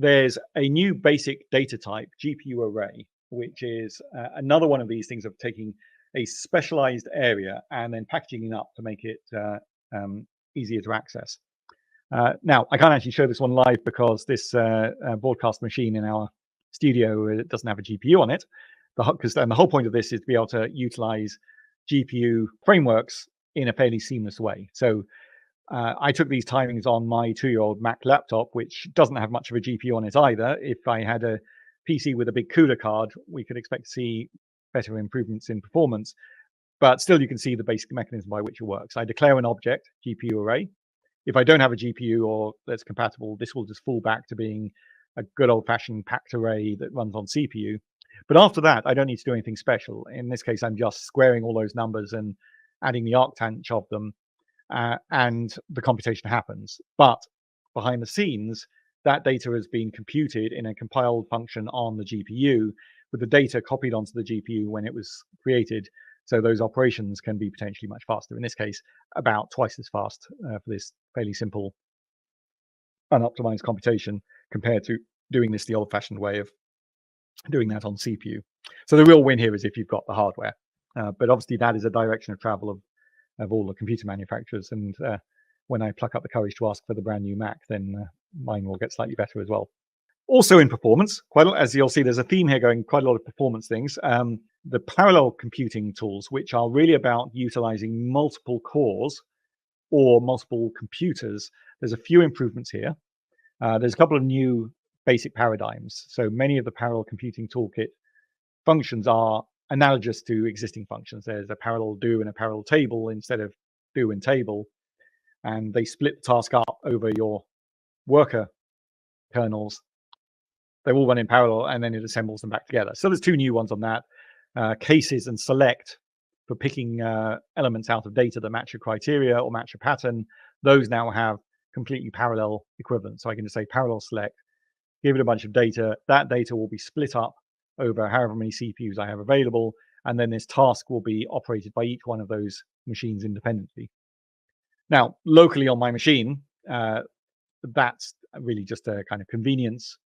there's a new basic data type, GPU array, which is another one of these things of taking a specialized area and then packaging it up to make it easier to access. Now, I can't actually show this one live because this broadcast machine in our studio doesn't have a GPU on it. And the whole point of this is to be able to utilize GPU frameworks in a fairly seamless way. So I took these timings on my 2-year-old Mac laptop, which doesn't have much of a GPU on it either. If I had a PC with a big CUDA card, we could expect to see better improvements in performance. But still, you can see the basic mechanism by which it works. I declare an object, GPU array. If I don't have a GPU or that's compatible, this will just fall back to being a good old-fashioned packed array that runs on CPU. But after that, I don't need to do anything special. In this case, I'm just squaring all those numbers and adding the arctanch of them, and the computation happens. But behind the scenes, that data has been computed in a compiled function on the GPU, with the data copied onto the GPU when it was created. So those operations can be potentially much faster. In this case, about twice as fast for this fairly simple unoptimized computation compared to doing this the old-fashioned way of doing that on CPU. So the real win here is if you've got the hardware. But obviously that is a direction of travel of all the computer manufacturers. And when I pluck up the courage to ask for the brand new Mac, then mine will get slightly better as well. Also in performance, as you'll see, there's a theme here going, quite a lot of performance things. The parallel computing tools, which are really about utilizing multiple cores or multiple computers. There's a few improvements here. There's a couple of new basic paradigms. So many of the parallel computing toolkit functions are analogous to existing functions. There's a parallel do and a parallel table instead of do and table. And they split the task up over your worker kernels. They all run in parallel, and then it assembles them back together. So there's two new ones on that. Cases and select for picking elements out of data that match a criteria or match a pattern. Those now have completely parallel equivalents. So I can just say parallel select, give it a bunch of data. That data will be split up over however many CPUs I have available. And then this task will be operated by each one of those machines independently. Now, locally on my machine, that's really just a kind of convenience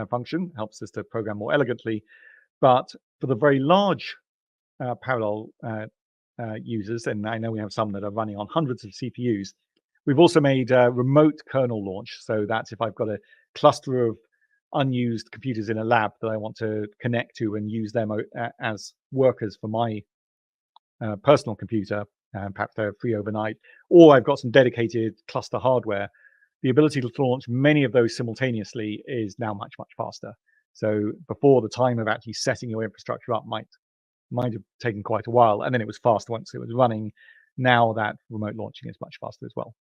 function, helps us to program more elegantly. But for the very large parallel users, and I know we have some that are running on hundreds of CPUs, we've also made remote kernel launch. So that's if I've got a cluster of unused computers in a lab that I want to connect to and use them as workers for my personal computer, perhaps they're free overnight, or I've got some dedicated cluster hardware. The ability to launch many of those simultaneously is now much, much faster. So before, the time of actually setting your infrastructure up might have taken quite a while, and then it was fast once it was running. Now that remote launching is much faster as well.